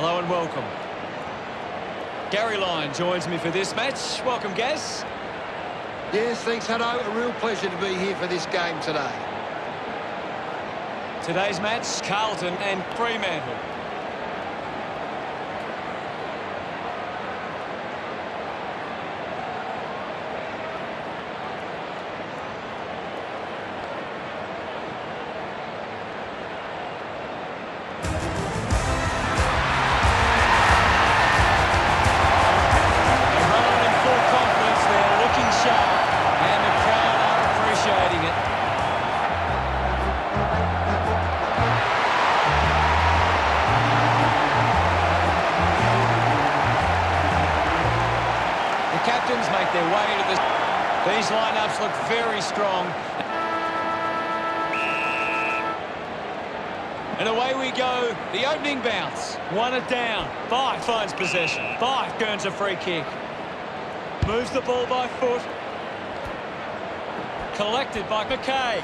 Hello and welcome. Gary Lyon joins me for this match. Welcome, Gaz. Yes, thanks, Hutto. A real pleasure to be here for this game today. Today's match, Carlton and Fremantle. Captains make their way to this. These lineups look very strong. And away we go. The opening bounce. One it down. Fife finds possession. Fife earns a free kick. Moves the ball by foot. Collected by McKay.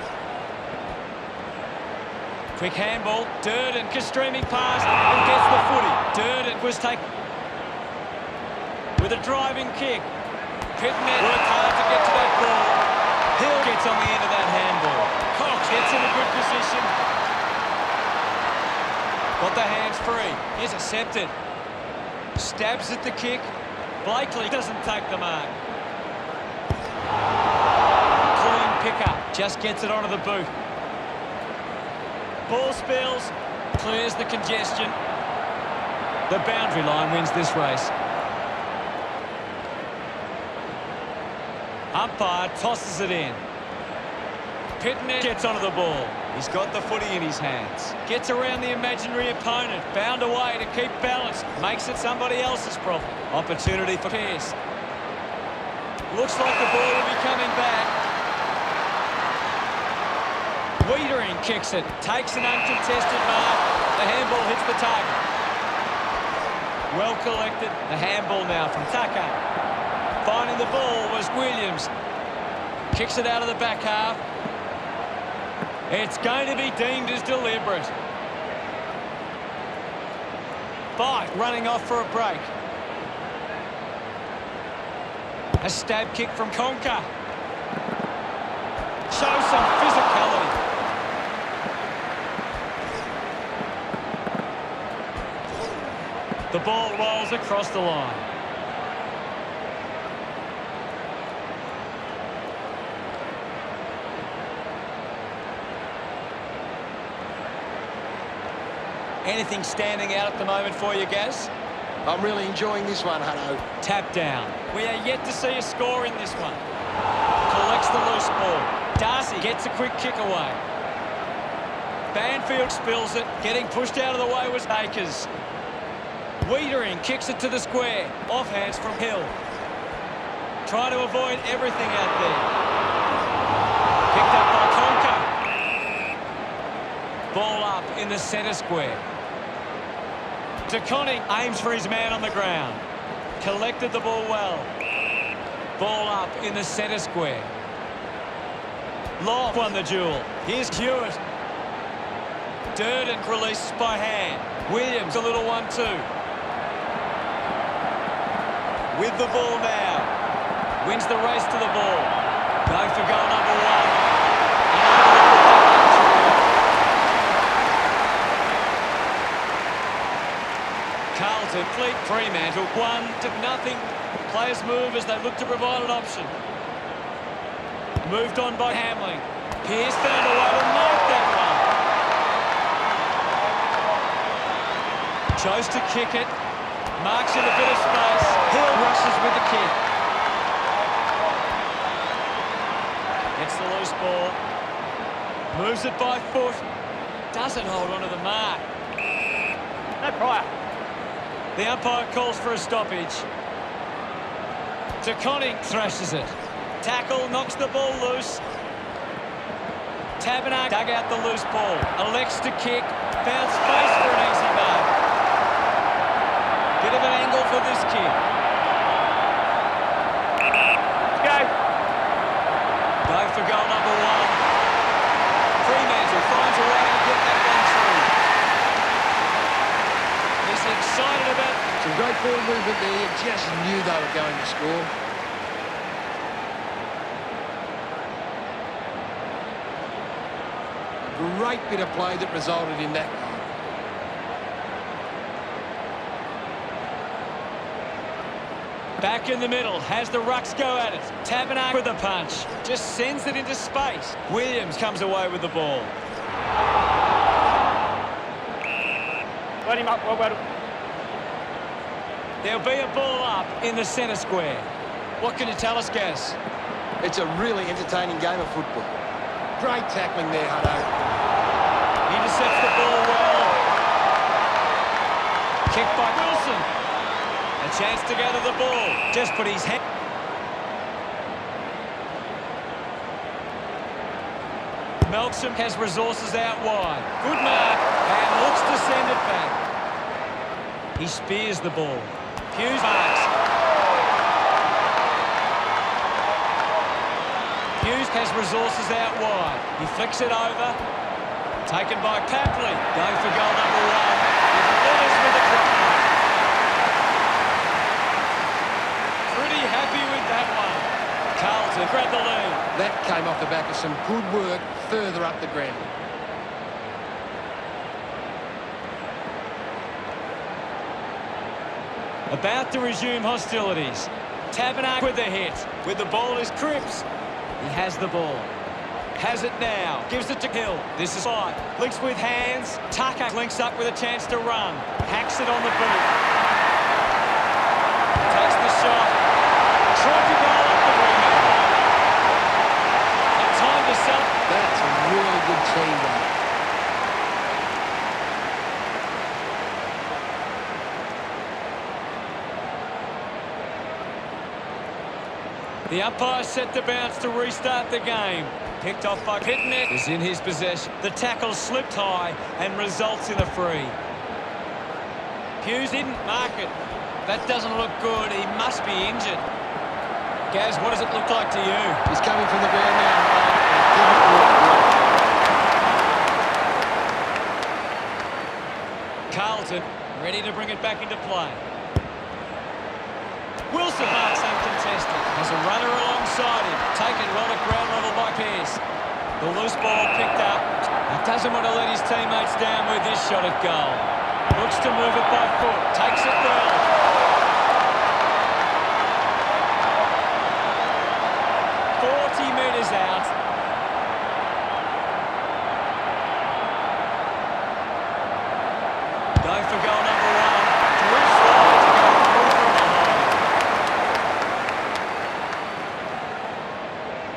Quick handball. Durden streaming past and gets the footy. Durden was taken with a driving kick. Pitman worked hard to get to that ball. Hill gets on the end of that handball. Cox gets in a good position. Got the hands free. Intercepted. Stabs at the kick. Blakely doesn't take the mark. Clean pick-up. Just gets it onto the boot. Ball spills. Clears the congestion. The boundary line wins this race. Umpire tosses it in. Pitman gets onto the ball. He's got the footy in his hands. Gets around the imaginary opponent. Bound away to keep balance. Makes it somebody else's problem. Opportunity for Pearce. Looks like the ball will be coming back. Wiedering kicks it. Takes an uncontested mark. The handball hits the target. Well collected. The handball now from Tucker. Finding the ball was Williams. Kicks it out of the back half. It's going to be deemed as deliberate. Fife running off for a break. A stab kick from Conker. Shows some physicality. The ball rolls across the line. Anything standing out at the moment for you, Gaz? I'm really enjoying this one, Hutto. Tap down. We are yet to see a score in this one. Collects the loose ball. Darcy gets a quick kick away. Banfield spills it. Getting pushed out of the way was Akers. Wiedering kicks it to the square. Offhands from Hill. Trying to avoid everything out there. Picked up by Conker. Ball up in the centre square. DeConning aims for his man on the ground. Collected the ball well. Ball up in the centre square. Locke won the duel. Here's Hewitt. Durden releases by hand. Williams a little 1-2. With the ball now. Wins the race to the ball. Going for goal number one. Carlton fleet Fremantle 1-0. Players move as they look to provide an option. Moved on by Hamling. Pearce found a way to make that one. Chose to kick it. Marks in a bit of space. Hill rushes with the kick. Gets the loose ball. Moves it by foot. Doesn't hold on to the mark. No prior. The umpire calls for a stoppage. DeConning thrashes it. Tackle, knocks the ball loose. Taberner dug out the loose ball. Elects to kick. Found space for an easy mark. Bit of an angle for this kick. Go. Going for goal number one. Fremantle finds a way to get that one through. This exciting Some great forward movement there. You just knew they were going to score. A great bit of play that resulted in that goal. Back in the middle, has the rucks go at it. Tabernacle with the punch. Just sends it into space. Williams comes away with the ball. Let him up, well. There'll be a ball up in the centre square. What can you tell us, Gaz? It's a really entertaining game of football. Great tackling there, Hutto. Intercepts the ball well. Kick by Wilson. A chance to gather the ball. Just put his head. Melksham has resources out wide. Good mark. And looks to send it back. He spears the ball. Hughes marks. Hughes has resources out wide. He flicks it over. Taken by Papley. Going for goal number 1. He delivers with a drop. Pretty happy with that one. Carlton grabbed the lead. That came off the back of some good work further up the ground. About to resume hostilities. Tabernacle with the hit. With the ball is Cripps. He has the ball. Has it now. Gives it to Hill. This is fine. Links with hands. Tucker links up with a chance to run. Hacks it on the boot. Takes the shot. Tried to go up the rebound. And time to sell. That's a really good teamwork. The umpire set the bounce to restart the game. Picked off by Pitnet. Is in his possession. The tackle slipped high and results in a free. Hughes didn't mark it. That doesn't look good. He must be injured. Gaz, what does it look like to you? He's coming from the ground now. Carlton ready to bring it back into play. Wilson marks uncontested. Has a runner alongside him. Taken well at ground level by Pearce. The loose ball picked up. He doesn't want to let his teammates down with this shot at goal. Looks to move it by foot. Takes it well. Metres out. Going for goal number 1. Through slide to go through from behind.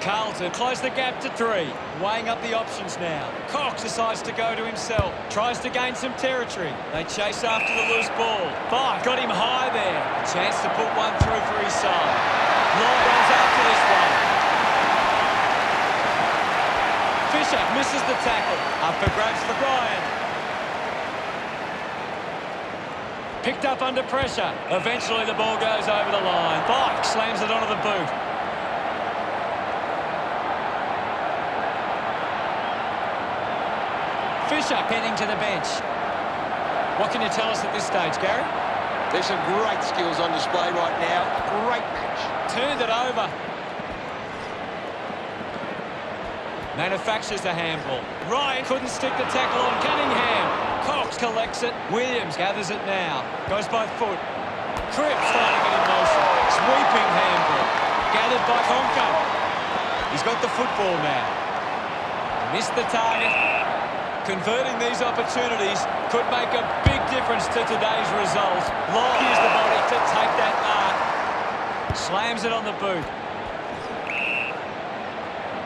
Carlton close the gap to 3. Weighing up the options now. Cox decides to go to himself. Tries to gain some territory. They chase after the loose ball. Five got him high there. A chance to put one through for his side. Long runs after this one. Fisher misses the tackle. Up for grabs for Bryan. Picked up under pressure. Eventually the ball goes over the line. Bike slams it onto the boot. Fisher heading to the bench. What can you tell us at this stage, Gary? There's some great skills on display right now. Great match. Turned it over. Manufactures a handball. Ryan couldn't stick the tackle on Cunningham. Cox collects it. Williams gathers it now. Goes by foot. Cripps trying to get in motion. Sweeping handball. Gathered by Conker. He's got the football now. Missed the target. Converting these opportunities could make a big difference to today's result. Long used the body to take that mark. Slams it on the boot.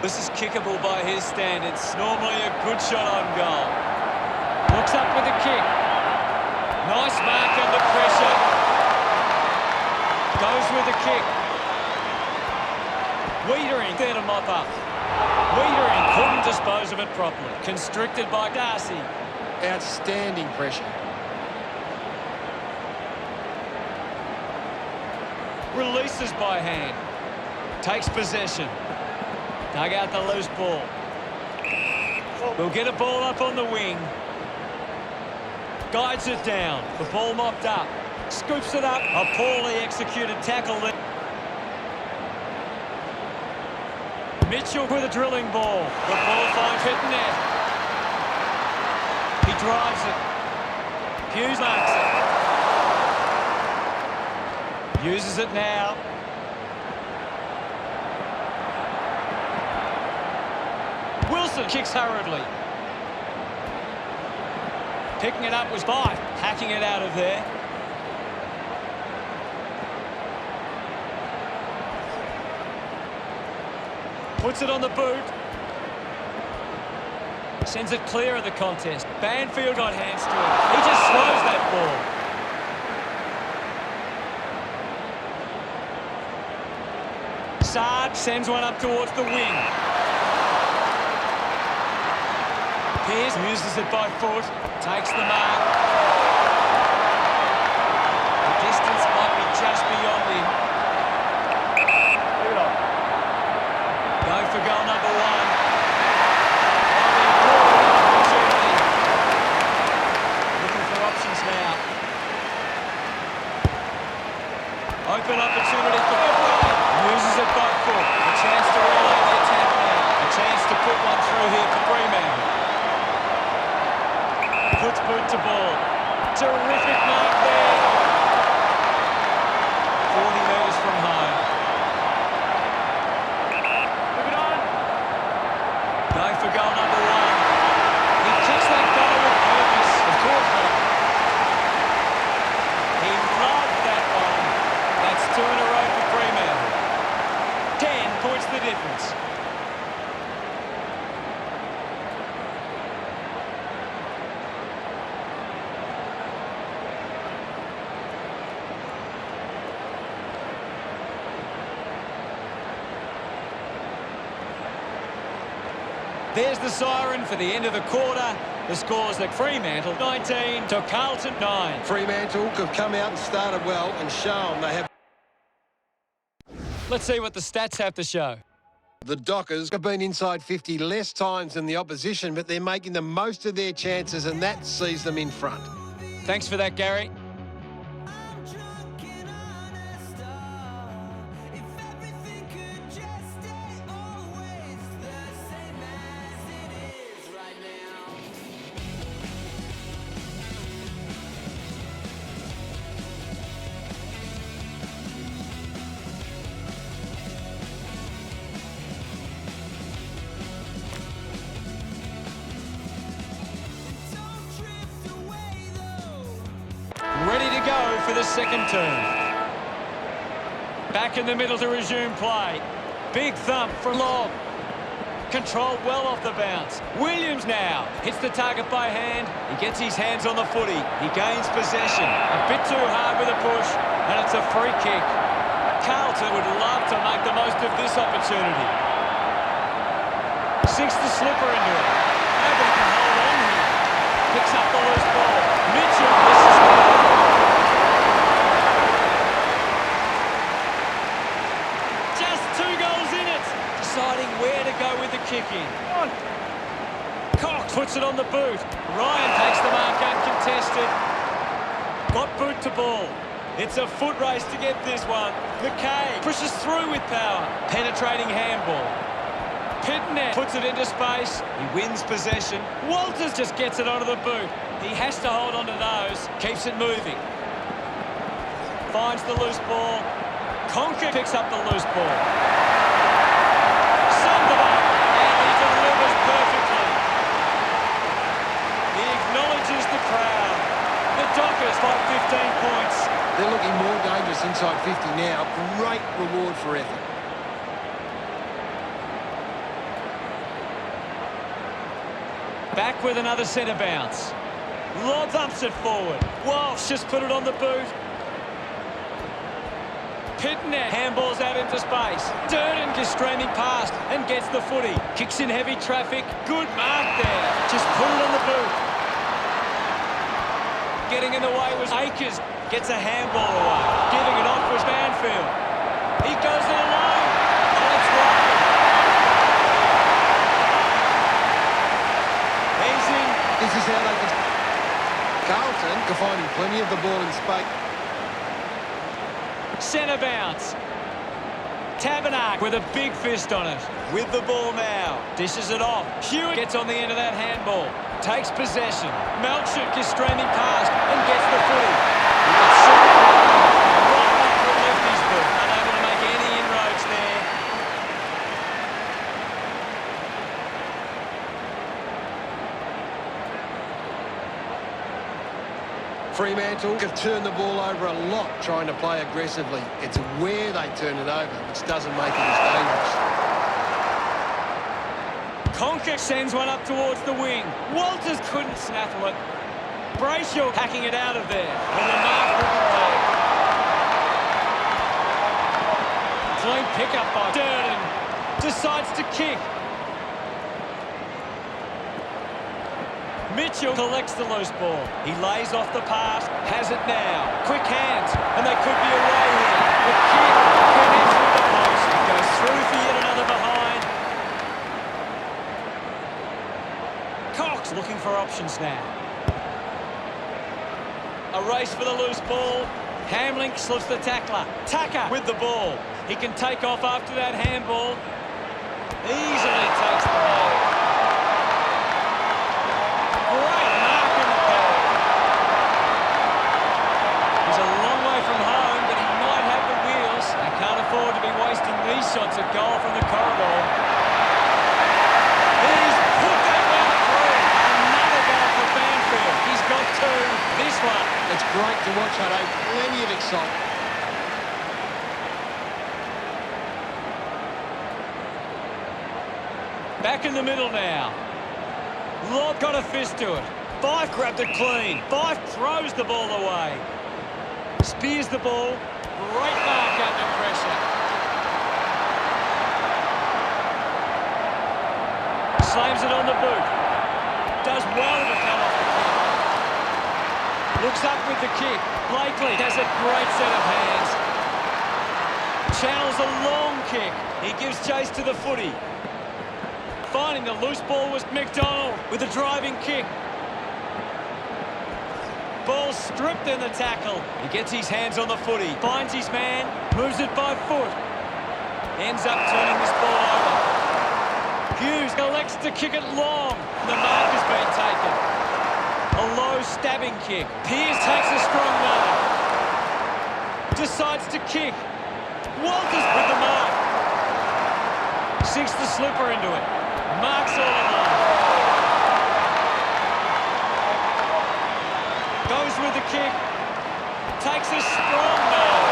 This is kickable by his standards. Normally a good shot on goal. Looks up with a kick. Nice mark under pressure. Goes with a kick. Wiedering there to mop up. Wiedering couldn't dispose of it properly. Constricted by Darcy. Outstanding pressure. Releases by hand. Takes possession. Dug out the loose ball. We'll get a ball up on the wing. Guides it down. The ball mopped up. Scoops it up. A poorly executed tackle there. Mitchell with a drilling ball. The ball finds Pitnet. He drives it. Hughes marks it. Uses it now. Wilson kicks hurriedly. Picking it up was Byte. Hacking it out of there. Puts it on the boot. Sends it clear of the contest. Banfield got hands to it. He just slows that ball. Saad sends one up towards the wing. Pearce uses it by foot. Takes the mark. The distance might be just beyond him. Go for goal number one. Looking for options now. Open opportunity for February. Uses it by foot. A chance to relay the attack now. A chance to put one through here for Fremantle. Puts boot to ball. Terrific mark there. 40 metres from home. Go for goal number one. He kicks that goal with purpose. Of course not. He loved that one. That's 2 in a row for Fremantle. 10 points the difference. There's the siren for the end of the quarter. The score's at Fremantle 19 to Carlton 9. Fremantle have come out and started well and shown they have. Let's see what the stats have to show. The Dockers have been inside 50 less times than the opposition, but they're making the most of their chances, and that sees them in front. Thanks for that, Gary. Ready to go for the second turn. Back in the middle to resume play. Big thump from Long. Controlled well off the bounce. Williams now hits the target by hand. He gets his hands on the footy. He gains possession. A bit too hard with a push, and it's a free kick. Carlton would love to make the most of this opportunity. Sinks the slipper into it. Nobody can hold on here. Picks up the loose ball. Mitchell misses it. Deciding where to go with the kick in. Cox puts it on the boot. Ryan takes the mark uncontested. Got boot to ball. It's a foot race to get this one. McKay pushes through with power. Penetrating handball. Pitnet puts it into space. He wins possession. Walters just gets it onto the boot. He has to hold on to those. Keeps it moving. Finds the loose ball. Conker picks up the loose ball. And he delivers perfectly. He acknowledges the crowd. The Dockers by 15 points. They're looking more dangerous inside 50 now. Great reward for effort. Back with another centre bounce. Lob thumps it forward. Walsh just put it on the boot. Pitnet handballs out into space. Durden is streaming past and gets the footy. Kicks in heavy traffic. Good mark there. Just put it on the boot. Getting in the way was Akers. Gets a handball away. Giving it off was Banfield. He goes it alone. And it's wide. He's in. This is how they can. Carlton are finding plenty of the ball in space. Centre bounce. Tabernacle with a big fist on it. With the ball now. Dishes it off. Hewitt gets on the end of that handball. Takes possession. Melchuk is streaming past and gets the footy. You can see it right up the lefty's boot. Unable to make any inroads there. Fremantle have turned the ball over a lot trying to play aggressively. It's where they turn it over which doesn't make it as dangerous. Conker sends one up towards the wing. Walters couldn't snaffle it. Brayshaw hacking it out of there. And the mark will be made. Clean pickup by Durden. Decides to kick. Mitchell collects the loose ball. He lays off the pass, has it now. Quick hands, and they could be away here. The kick connects with the post. It goes through for yet another behind. Cox looking for options now. A race for the loose ball. Hamling slips the tackler. Tucker with the ball. He can take off after that handball. Easily takes the ball. Great mark in the ball. He's a long way from home, but he might have the wheels. They can't afford to be wasting these shots at goal from the corridor. He's put that one through. Another goal for Banfield. He's got two. This one. It's great to watch, Hutto. Plenty of excitement. Back in the middle now. Lobb got a fist to it. Fife grabbed it clean. Fife throws the ball away. Spears the ball. Great mark under pressure. Slams it on the boot. Does well to come off the kick. Looks up with the kick. Blakely has a great set of hands. Channels a long kick. He gives chase to the footy. Finding the loose ball was McDonald with a driving kick. Ball stripped in the tackle. He gets his hands on the footy. Finds his man. Moves it by foot. Ends up turning this ball over. Hughes elects to kick it long. The mark has been taken. A low stabbing kick. Pearce takes a strong mark. Decides to kick. Walters with the mark. Sinks the slipper into it. Marks all along. Goes with the kick. Takes a strong mark.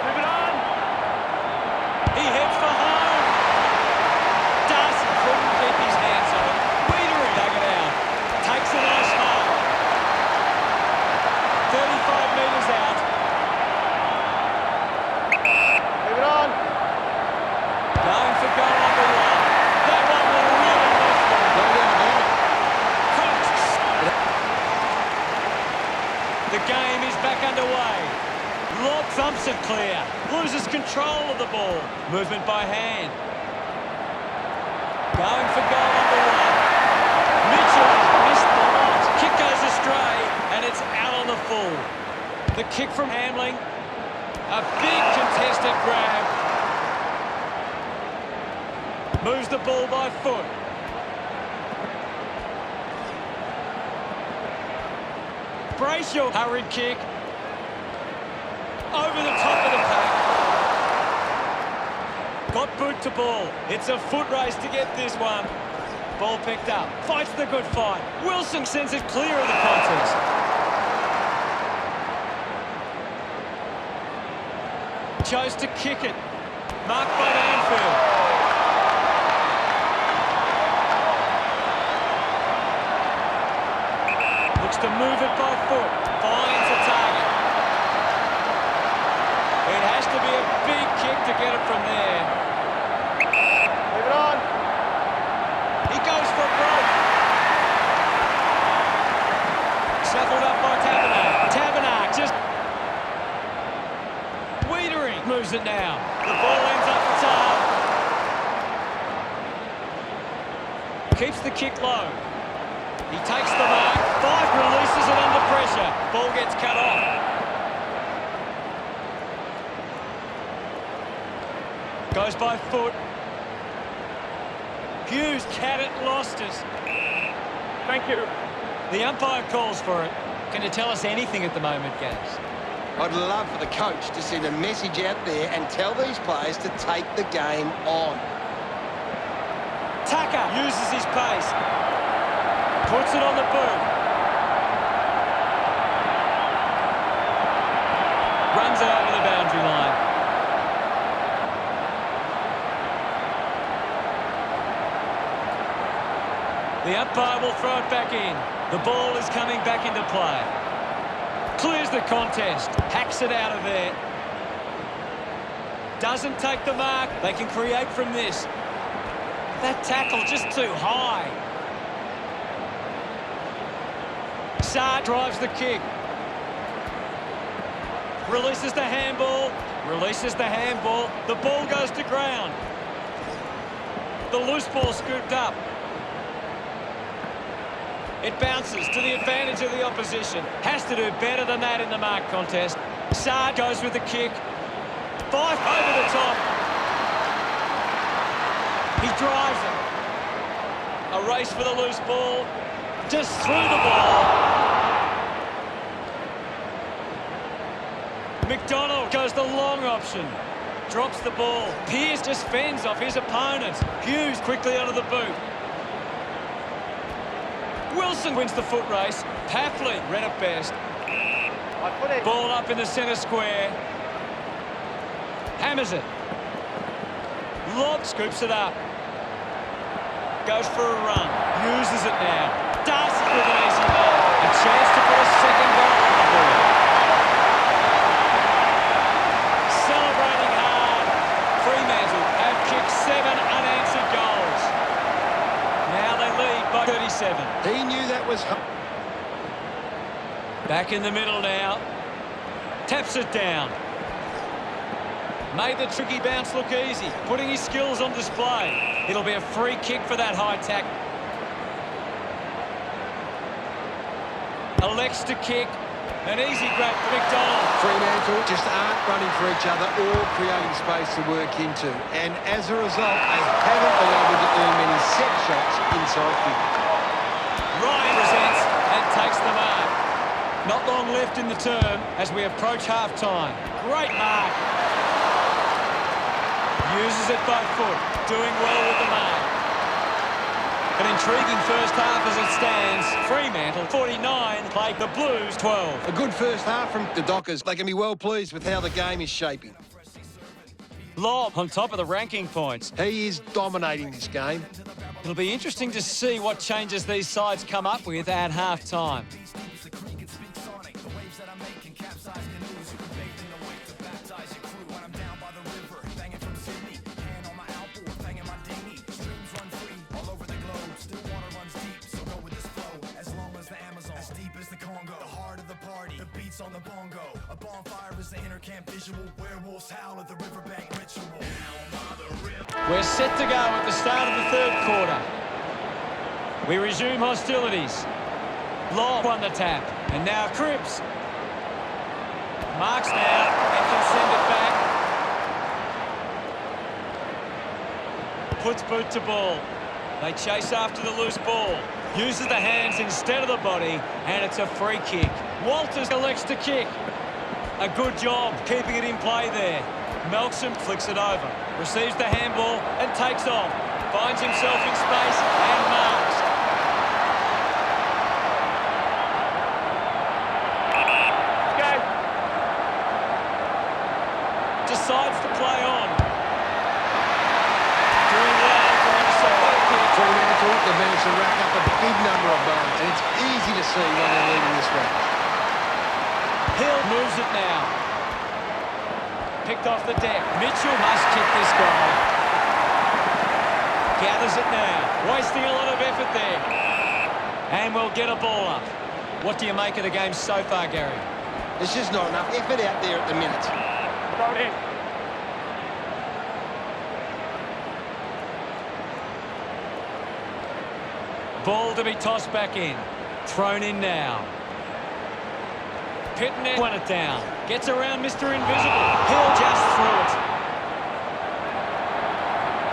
Move it on. He heads for home. Darcy couldn't keep his hands on it. Wiedering dug it out. Takes a nice mark. 35 metres out. Move it on. Going for goal number one. That one will really lift them. No doubt about it. Cox. The game is back underway. Lobb thumps it clear. Loses control of the ball. Movement by hand. Going for goal number one. Mitchell missed the lot. Kick goes astray, and it's out on the full. The kick from Hamling. A big contested grab. Moves the ball by foot. Brayshaw, hurried kick. Over the top of the pack. Got boot to ball. It's a foot race to get this one. Ball picked up. Fights the good fight. Wilson sends it clear of the contest. Chose to kick it. Marked by Banfield. Looks to move it by foot. Finds a target. It has to be a big kick to get it from there. Move it on. He goes for broke. Shuffled up by Tabernacle. Tabernacle just... Wiedering moves it now. The ball ends up the top. Keeps the kick low. He takes the mark. Five releases it under pressure. Ball gets cut off. Goes by foot. Hughes had it, lost it. Thank you. The umpire calls for it. Can you tell us anything at the moment, Gaz? I'd love for the coach to send a message out there and tell these players to take the game on. Tucker uses his pace. Puts it on the boot. Runs it over the boundary line. The umpire will throw it back in. The ball is coming back into play. Clears the contest. Hacks it out of there. Doesn't take the mark. They can create from this. That tackle just too high. Saad drives the kick. Releases the handball. Releases the handball. The ball goes to ground. The loose ball scooped up. It bounces to the advantage of the opposition. Has to do better than that in the mark contest. Saad goes with the kick. Fife over the top. He drives it. A race for the loose ball. Just through the ball. McDonald goes the long option. Drops the ball. Pearce just fends off his opponent. Hughes quickly onto the boot. Wilson wins the foot race. Papley ran it best. Ball up in the centre square. Hammers it. Lob scoops it up. Goes for a run. Uses it now. Does it with an easy ball. A chance to put a second goal on the board. Celebrating hard. Fremantle have kicked 7 unanswered goals. Now they lead by 37. He knew that was... Back in the middle now. Taps it down. Made the tricky bounce look easy. Putting his skills on display. It'll be a free kick for that high tack. Elects to kick. An easy grab for McDonald. Fremantle just aren't running for each other or creating space to work into. And as a result, they haven't been able to earn many set shots inside 50. Ryan presents and takes the mark. Not long left in the term as we approach half-time. Great mark. Uses it by foot. Doing well with the mark. An intriguing first half as it stands. Fremantle 49, played the Blues 12. A good first half from the Dockers. They can be well pleased with how the game is shaping. Lobb on top of the ranking points. He is dominating this game. It'll be interesting to see what changes these sides come up with at half-time. On the bongo, a bonfire is the inner camp visual. Werewolves howl at the riverbank ritual. We're set to go at the start of the third quarter. We resume hostilities. Lobb won the tap, and now Cripps marks now and can send it back. Puts boot to ball. They chase after the loose ball. Uses the hands instead of the body, and it's a free kick. Walters elects to kick. A good job keeping it in play there. Melksham flicks it over. Receives the handball and takes off. Finds himself in space and marks. Okay. Decides to play on. Doing well for him to set that pitch. Fremantle, they've managed to rack up a big number of goals, and it's easy to see when they're leading this match. Hill moves it now. Picked off the deck. Mitchell must kick this goal. Gathers it now. Wasting a lot of effort there. And we'll get a ball up. What do you make of the game so far, Gary? There's just not enough effort out there at the minute. Throw it in. Ball to be tossed back in. Thrown in now. Pitnet won it down. Gets around Mr. Invisible. Hill just through it.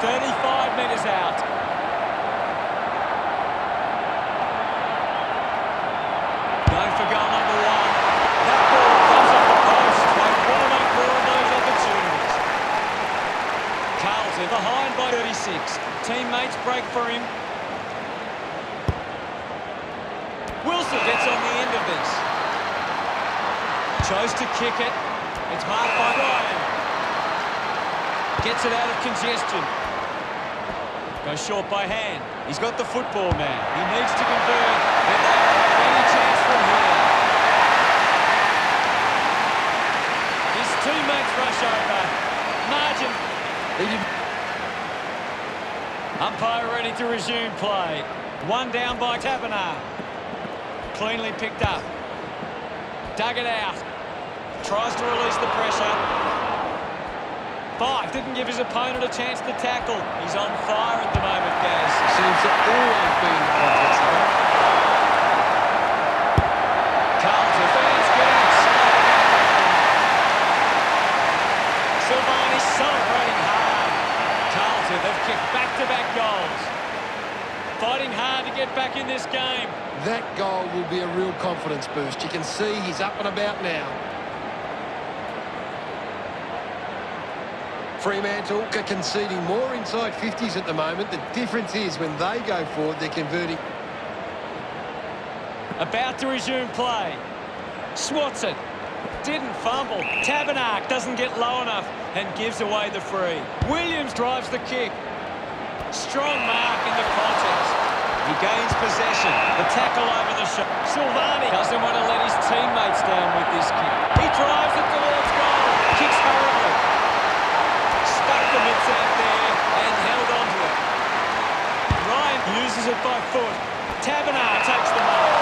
35 metres out. Going for goal number one. That ball comes off the post. They want to make more of those opportunities. Carlton behind by 36. Teammates break for him. Wilson gets on the end of this. Chose to kick it. It's marked by Ryan. Gets it out of congestion. Goes short by hand. He's got the football now. He needs to convert. And they don't have any chance from here. His teammates rush over. Margin. He didn't. Umpire ready to resume play. One down by Taberner. Cleanly picked up. Dug it out. Tries to release the pressure. Five didn't give his opponent a chance to tackle. He's on fire at the moment, Gaz. Seems to always be in the contest, though. Carlton fans getting excited. Silvani celebrating hard. Carlton have kicked back-to-back goals. Fighting hard to get back in this game. That goal will be a real confidence boost. You can see he's up and about now. Fremantle are conceding more inside 50s at the moment. The difference is when they go forward, they're converting. About to resume play. Swats it. Didn't fumble. Taberner doesn't get low enough and gives away the free. Williams drives the kick. Strong mark in the contest. He gains possession. The tackle over the shot. Silvani doesn't want to let his teammates down with this kick. He drives it towards goal. Kicks horribly. Stuck the mitts out there and held onto it. Ryan uses it by foot. Taberner takes the mark.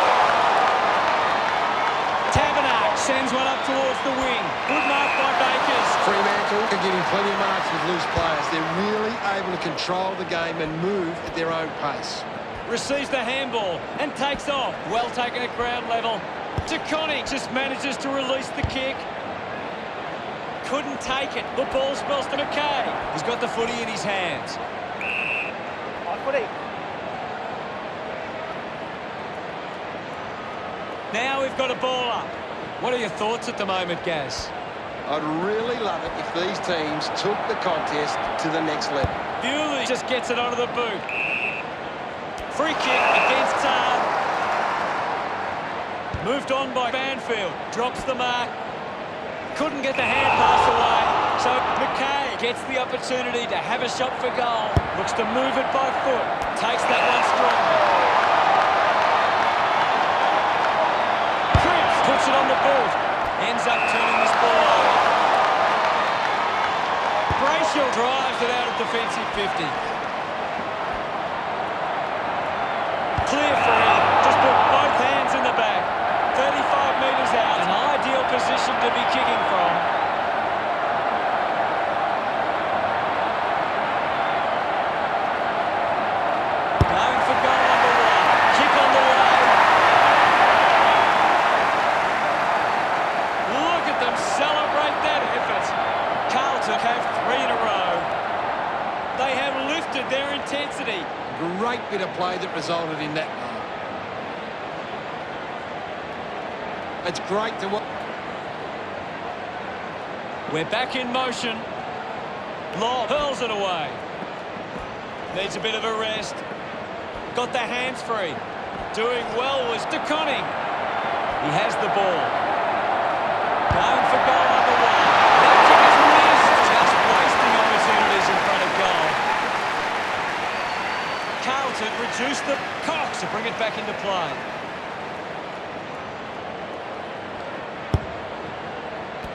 Taberner sends one up towards the wing. Good mark by Bakers. Fremantle are getting plenty of marks with loose players. They're really able to control the game and move at their own pace. Receives the handball and takes off. Well taken at ground level. DeConning just manages to release the kick. Couldn't take it. The ball spills to McKay. He's got the footy in his hands. On footy. Now we've got a ball up. What are your thoughts at the moment, Gaz? I'd really love it if these teams took the contest to the next level. Bewley just gets it onto the boot. Free kick against Saab. Moved on by Banfield. Drops the mark. Couldn't get the hand pass away. So McKay gets the opportunity to have a shot for goal. Looks to move it by foot. Takes that one strongly. Cripps puts it on the boot. Ends up turning this ball over. Brayshaw drives it out of defensive 50. Clear for him. Just put both hands in the back. 35 metres out. An ideal position to be kicking from. Going for goal number one. Kick on the way. Look at them celebrate that effort. Carlton have 3 in a row. They have lifted their intensity. Great bit of play that resulted in that goal. It's great to watch. We're back in motion. Lobb hurls it away. Needs a bit of a rest. Got the hands free. Doing well was DeConning. He has the ball. Going for goal number one. That kick is missed. Just wasting opportunities in front of goal. Carlton reduced the Cox to bring it back into play.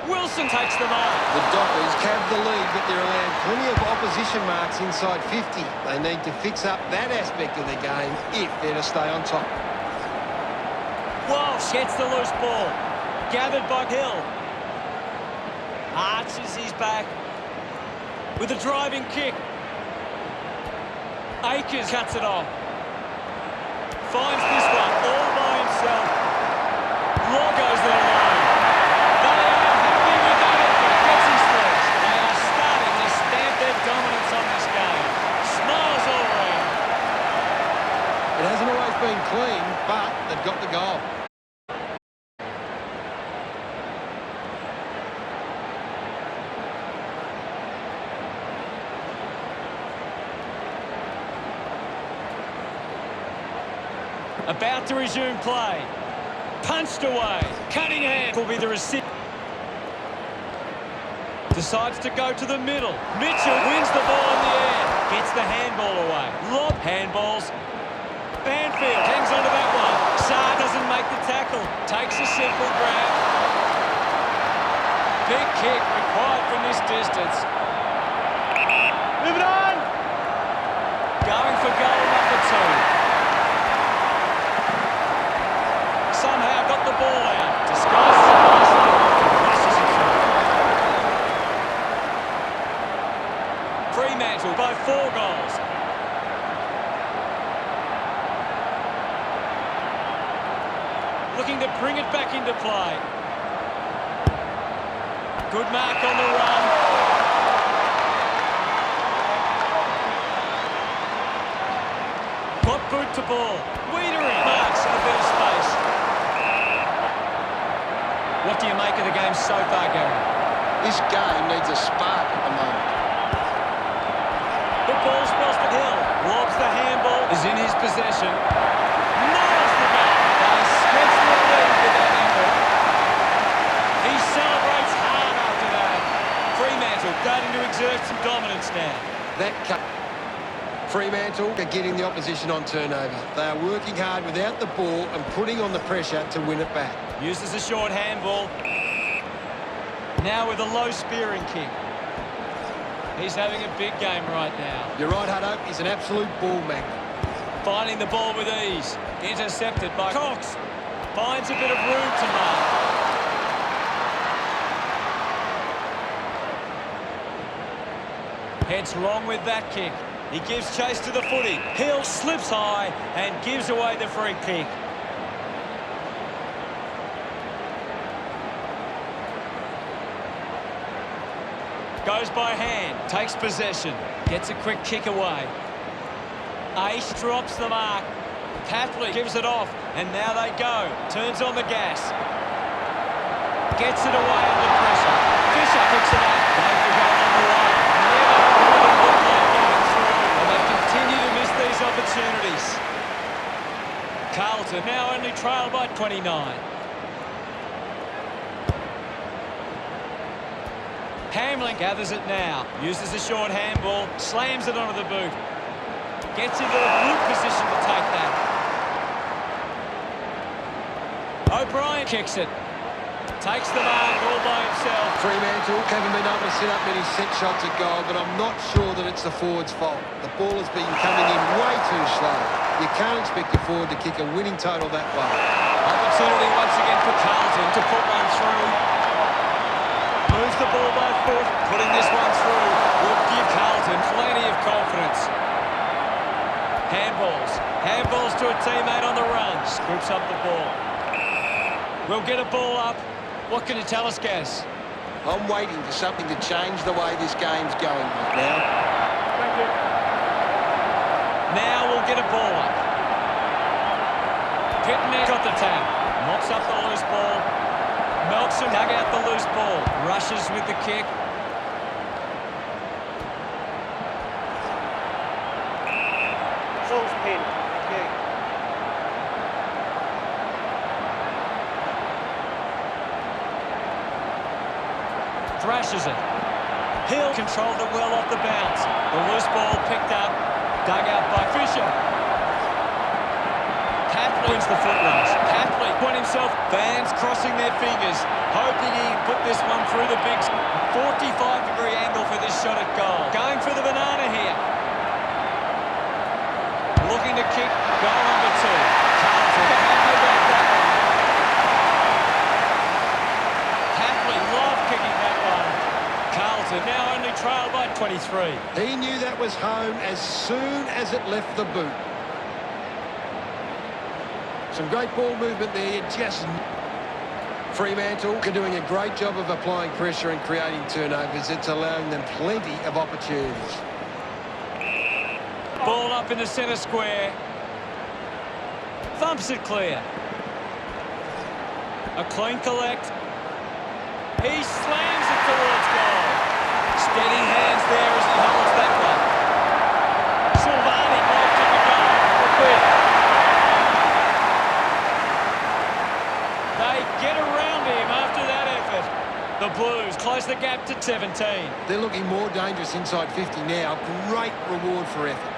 Wilson takes the mark. The Dockers have the lead, but they're allowed plenty of opposition marks inside 50. They need to fix up that aspect of the game if they're to stay on top. Walsh gets the loose ball. Gathered by Hill. Arches his back. With a driving kick. Akers cuts it off. Finds this one all by himself. Law goes it alone. They are happy with that effort. Gets his legs. They are starting to stamp their dominance on this game. Smiles all around. It hasn't always been clean, but they've got the goal. About to resume play. Punched away. Cunningham will be the receiver. Decides to go to the middle. Mitchell wins the ball in the air. Gets the handball away. Lob. Handballs. Banfield hangs onto that one. Saar doesn't make the tackle. Takes a simple grab. Big kick required from this distance. Move it on! Going for goal number 2. Somehow got the ball out. Disguises it nicely. Rushes it through. Fremantle by 4 goals. Looking to bring it back into play. Good mark on the run. Got boot to ball. Wiedering marks in a bit of space. What do you make of the game so far, Gary? This game needs a spark at the moment. The ball's crossed the hill. Lobs the handball. Is in his possession. Nails the goal. They stretch the lead with that effort. He celebrates hard after that. Fremantle starting to exert some dominance now. That Fremantle are getting the opposition on turnover. They are working hard without the ball and putting on the pressure to win it back. Uses a short handball. Now with a low spearing kick. He's having a big game right now. You're right, Hutto. He's an absolute ball magnet. Finding the ball with ease. Intercepted by Cox. Finds a bit of room to mark. Heads long with that kick. He gives chase to the footy. Hill slips high and gives away the free kick. Goes by hand, takes possession, gets a quick kick away. Aish drops the mark. Tapley gives it off, and now they go. Turns on the gas. Gets it away under pressure. Fisher picks it up. Going for goal number 1. Never really looked like getting through, and they continue to miss these opportunities. Carlton now only trail by 29. Hamlin gathers it now. Uses a short handball. Slams it onto the boot. Gets into a good position to take that. O'Brien kicks it. Takes the mark all by himself. Fremantle haven't been able to set up many set shots at goal, but I'm not sure that it's the forward's fault. The ball has been coming in way too slow. You can't expect your forward to kick a winning total that way. Opportunity once again for Carlton to put one through. Moves the ball by foot. Putting this one through will give Carlton plenty of confidence. Handballs. Handballs to a teammate on the run. Scoops up the ball. We'll get a ball up. What can you tell us, Gaz? I'm waiting for something to change the way this game's going right now. Thank you. Now we'll get a ball up. Pitman got the tap. Mops up the loose ball. Melksham dug out the loose ball. Rushes with the kick. Saul's pin. Thank you. Thrashes it. Hill controlled it well off the bounce. The loose ball picked up. Dug out by Fisher. Tapley wins the foot race. Tapley won himself. Fans crossing their fingers, hoping he can put this one through the big 45-degree angle for this shot at goal. Going for the banana here. Looking to kick goal number 2. Carlton happy about that one. Tapley love kicking that one. Carlton now only trail by 23. He knew that was home as soon as it left the boot. Some great ball movement there, just Fremantle are doing a great job of applying pressure and creating turnovers. It's allowing them plenty of opportunities. Ball up in the centre square. Thumps it clear. A clean collect. He slams it towards goal. Steady hands there as he holds that one. Silvani might give a go. They get around him after that effort. The Blues close the gap to 17. They're looking more dangerous inside 50 now. Great reward for effort.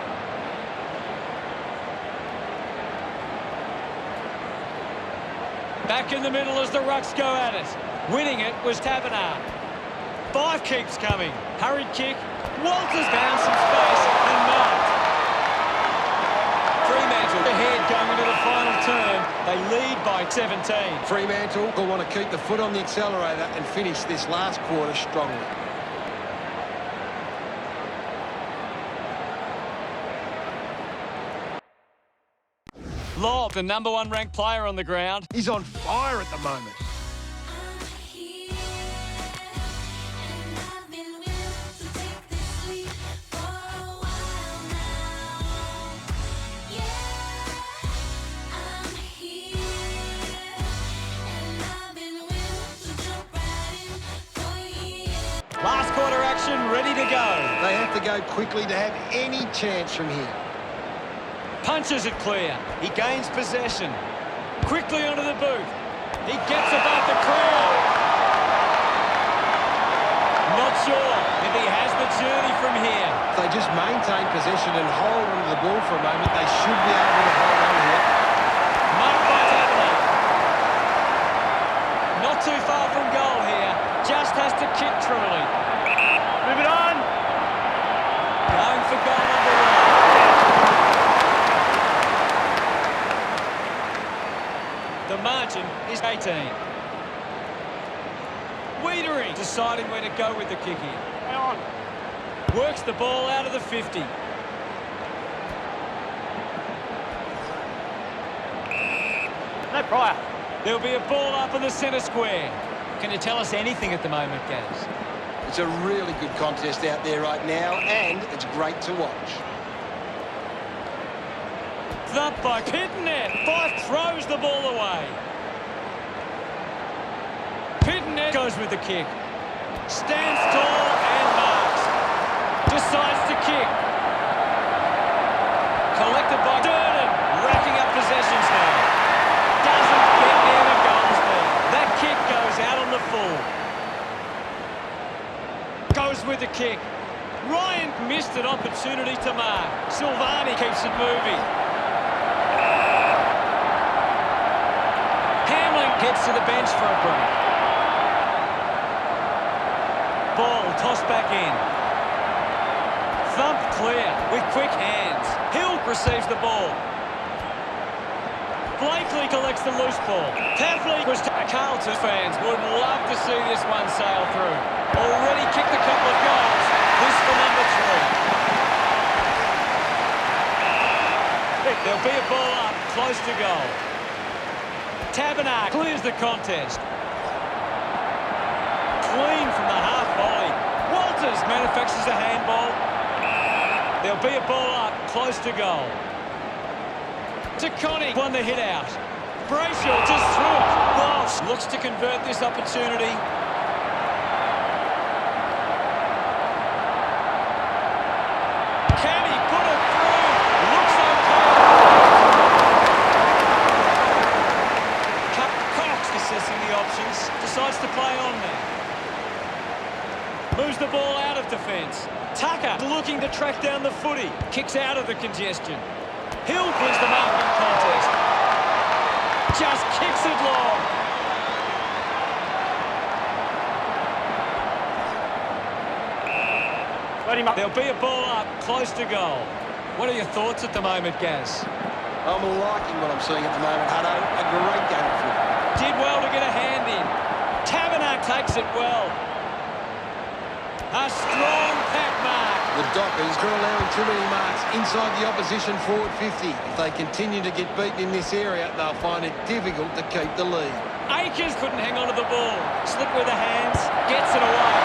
Back in the middle as the Rucks go at it. Winning it was Taberner. 5 keeps coming. Hurried kick. Walters found some space and marked. Fremantle ahead going into the final turn. They lead by 17. Fremantle will want to keep the foot on the accelerator and finish this last quarter strongly. Lobb, the #1 ranked player on the ground. He's on fire at the moment. Last quarter action, ready to go. They have to go quickly to have any chance from here. Punches it clear. He gains possession. Quickly onto the boot. He gets above the crowd. Not sure if he has the journey from here. If they just maintain possession and hold onto the ball for a moment, they should be able to hold on here. Marked by Taberner. Not too far from goal here. Just has to kick truly. Move it on. Going for goal #1. The margin is 18. Wiedering deciding where to go with the kick here. Hang on. Works the ball out of the 50. No prior. There'll be a ball up in the centre square. Can you tell us anything at the moment, Gaz? It's a really good contest out there right now, and it's great to watch. Thumped by Pittonet. Fife throws the ball away. Pittonet goes with the kick. Stands tall and marks. Decides to kick. Collected by Durden. Racking up possessions now. Doesn't get near the goals there. That kick goes out on the full. Goes with the kick. Ryan missed an opportunity to mark. Silvani keeps it moving. Gets to the bench for a break. Ball tossed back in. Thumped clear with quick hands. Hill receives the ball. Blakely collects the loose ball. Tapley was Carlton fans would love to see this one sail through. Already kicked a couple of goals. This for #3. There'll be a ball up close to goal. Taberner clears the contest. Clean from the half volley. Walters manufactures a handball. There'll be a ball up close to goal. Taconi won the hit out. Brayshaw just threw it. Walsh looks to convert this opportunity. Can he put it through? Looks okay. Assessing the options, decides to play on there. Moves the ball out of defence. Tucker looking to track down the footy. Kicks out of the congestion. Hill wins the marking contest. Just kicks it long. Let him up. There'll be a ball up close to goal. What are your thoughts at the moment, Gaz? I'm liking what I'm seeing at the moment, Hutto. A great game of football. Did well to get a hand in. Taberner takes it well. A strong pack mark. The Dockers are allowing too many marks inside the opposition forward 50. If they continue to get beaten in this area, they'll find it difficult to keep the lead. Akers couldn't hang on to the ball. Slip with the hands, gets it away.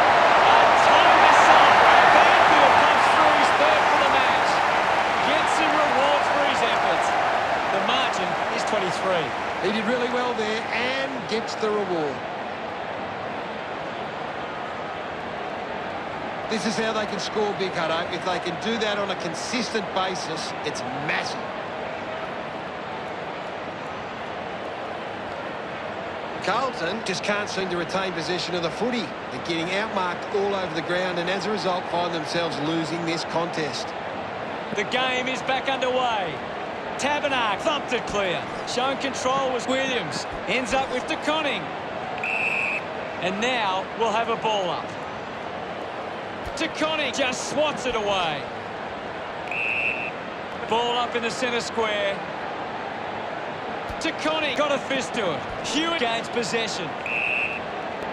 A time to celebrate. Banfield comes through his third for the match. Gets some rewards for his efforts. The margin is 23. He did really well there and gets the reward. This is how they can score big, Hutto. If they can do that on a consistent basis, it's massive. Carlton just can't seem to retain possession of the footy. They're getting outmarked all over the ground and as a result find themselves losing this contest. The game is back underway. Tabernac thumped it clear. Showing control was Williams. Ends up with De Koning. And now we'll have a ball up. De Koning just swats it away. Ball up in the centre square. De Koning got a fist to it. Hewitt gains possession.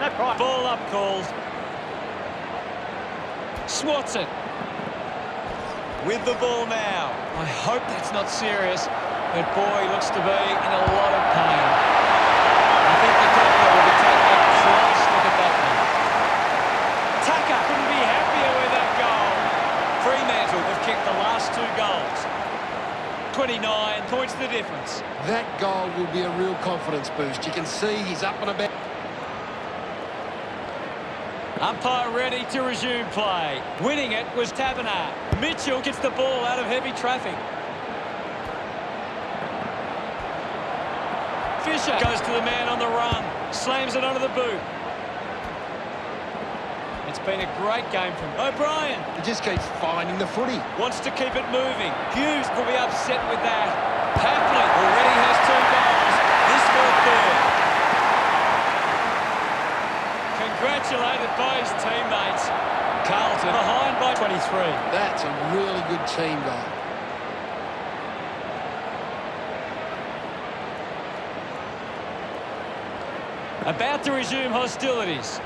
No price. Ball up called. Swats it. With the ball now. I hope that's not serious, but boy, he looks to be in a lot of pain. I think the doctor will be taking a close look at that one. Tucker couldn't be happier with that goal. Fremantle have kicked the last 2 goals. 29 points the difference. That goal will be a real confidence boost. You can see he's up and about. Umpire ready to resume play. Winning it was Tabernac. Mitchell gets the ball out of heavy traffic. Fisher goes to the man on the run. Slams it onto the boot. It's been a great game from O'Brien. He just keeps finding the footy. Wants to keep it moving. Hughes will be upset with that. Papley already has 2 goals. This for a third. Congratulated by his teammates. Carlton behind by 23. That's a really good team goal. About to resume hostilities.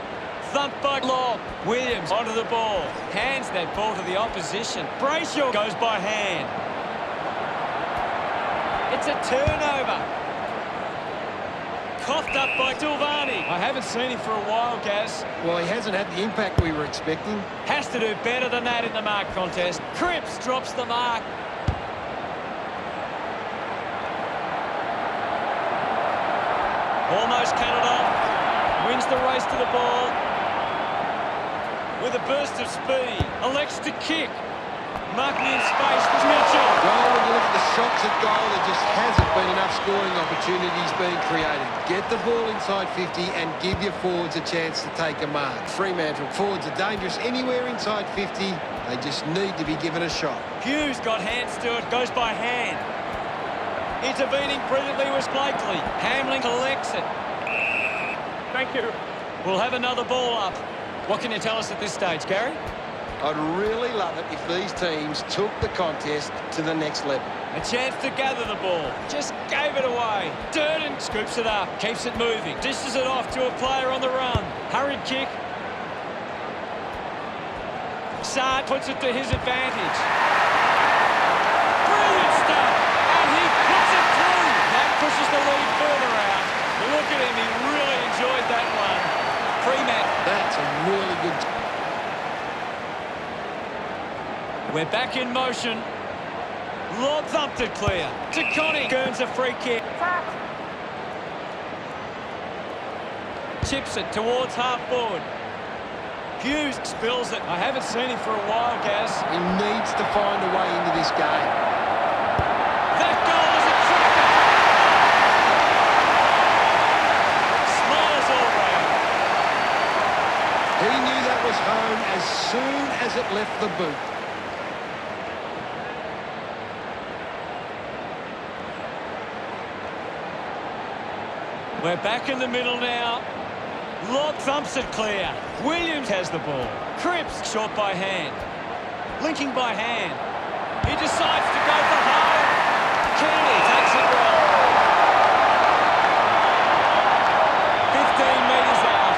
Thumped by Long. Williams onto the ball. Hands that ball to the opposition. Brayshaw goes by hand. It's a turnover. Coughed up by Silvani. I haven't seen him for a while, Gaz. Well, he hasn't had the impact we were expecting. Has to do better than that in the mark contest. Cripps drops the mark. Almost Canada. Wins the race to the ball. With a burst of speed. Elects to kick. Marking in space was Mitchell. Well, when you look at the shots at goal, there just hasn't been enough scoring opportunities being created. Get the ball inside 50 and give your forwards a chance to take a mark. Fremantle forwards are dangerous anywhere inside 50. They just need to be given a shot. Hughes got hands to it, goes by hand. Intervening brilliantly was Blakely. Hamlin collects it. Thank you. We'll have another ball up. What can you tell us at this stage, Gary? I'd really love it if these teams took the contest to the next level. A chance to gather the ball. Just gave it away. Durden scoops it up, keeps it moving. Dishes it off to a player on the run. Hurried kick. Sard puts it to his advantage. Brilliant stuff. And he puts it through. That pushes the lead further out. Look at him. He really enjoyed that one. Fremantle. That's a really good... We're back in motion. Lord thumped it clear. De Koning earns a free kick. Chips it towards half forward. Hughes spills it. I haven't seen him for a while, Gaz. He needs to find a way into this game. That goal is a cracker. Smiles all round. He knew that was home as soon as it left the boot. We're back in the middle now. Lord thumps it clear. Williams has the ball. Cripps short by hand. Linking by hand. He decides to go for home. Kennedy takes it well. 15 metres out.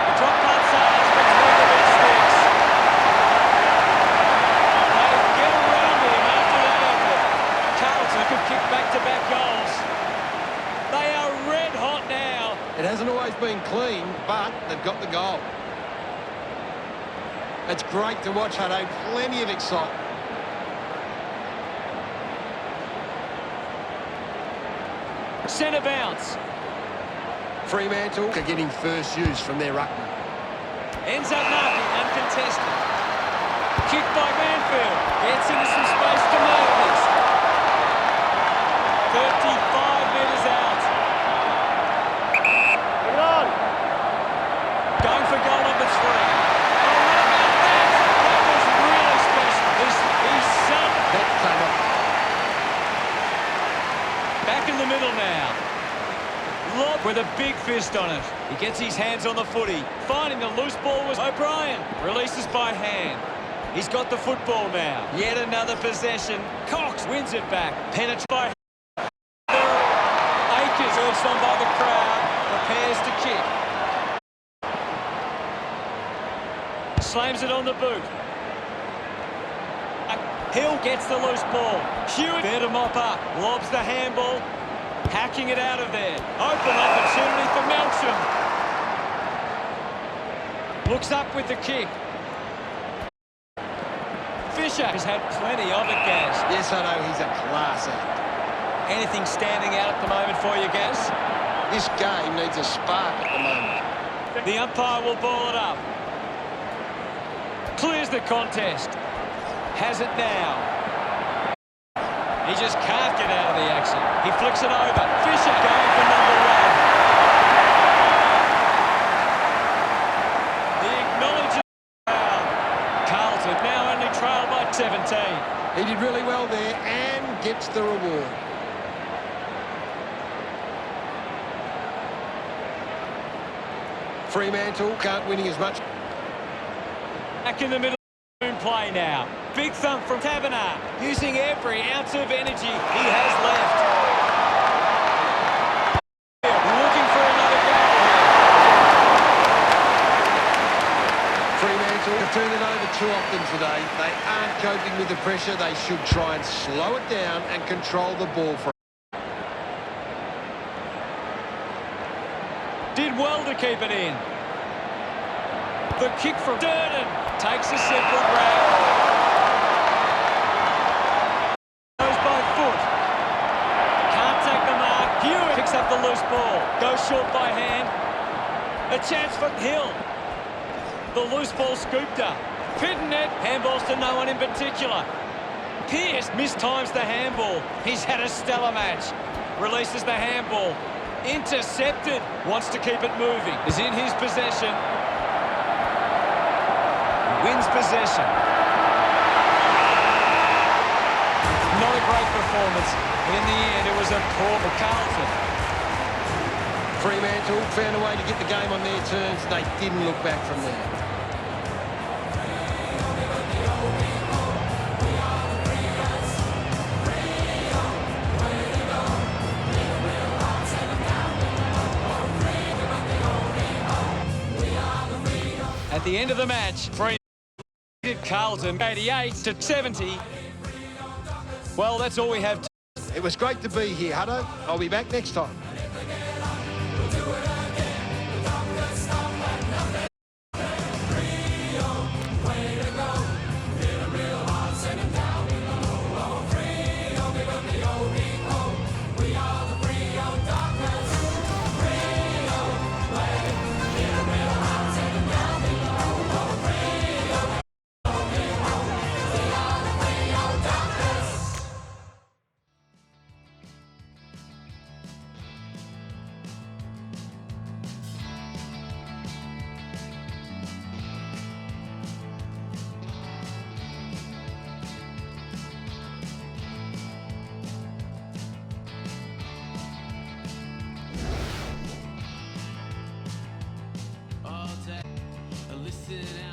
The drop pass size between the big sticks. They get around him after that effort. Carlton could kick back It hasn't always been clean, but they've got the goal. It's great to watch, Hutto. Plenty of excitement. Centre bounce. Fremantle are getting first use from their ruckman. Ends up marking uncontested. Kick by Manfield. Gets into some space to Moses. 35 metres out. Bring it on. Going for goal number 3. Oh, what about that? That was really special. He's sunk. That came off. Back in the middle now. Lob with a big fist on it. He gets his hands on the footy. Finding the loose ball was O'Brien. Releases by hand. He's got the football now. Yet another possession. Cox wins it back. Penetrates by Akers, urged on by the crowd. Prepares to kick. Slams it on the boot. Hill gets the loose ball. Hewitt there to mop up. Lobs the handball. Hacking it out of there. Open opportunity for Melcham. Looks up with the kick. Fisher has had plenty of it, Gaz. Yes, I know, he's a class act. Anything standing out at the moment for you, Gaz? This game needs a spark at the moment. The umpire will ball it up. Clears the contest. Has it now. He just can't get out of the action. He flicks it over. Fisher going for number 1. The acknowledges foul. Carlton now only trail by 17. He did really well there and gets the reward. Fremantle can't winning as much. Back in the middle of play now. Big thump from Taberner, using every ounce of energy he has left. Looking for another goal. Fremantle have turned it over too often today. They aren't coping with the pressure. They should try and slow it down and control the ball. Did well to keep it in. The kick from Durden takes a simple grab. Goes by foot. Can't take the mark. Hewitt picks up the loose ball. Goes short by hand. A chance for Hill. The loose ball scooped up. Pittonet handballs to no one in particular. Pearce mistimes the handball. He's had a stellar match. Releases the handball. Intercepted. Wants to keep it moving. Is in his possession. Wins possession. Not a great performance. In the end, it was a poor for Carlton. Fremantle found a way to get the game on their terms. They didn't look back from there. At the end of the match, Fremantle defeated Carlton 88-70. Well, that's all we have. It was great to be here, Hutto. I'll be back next time. Listen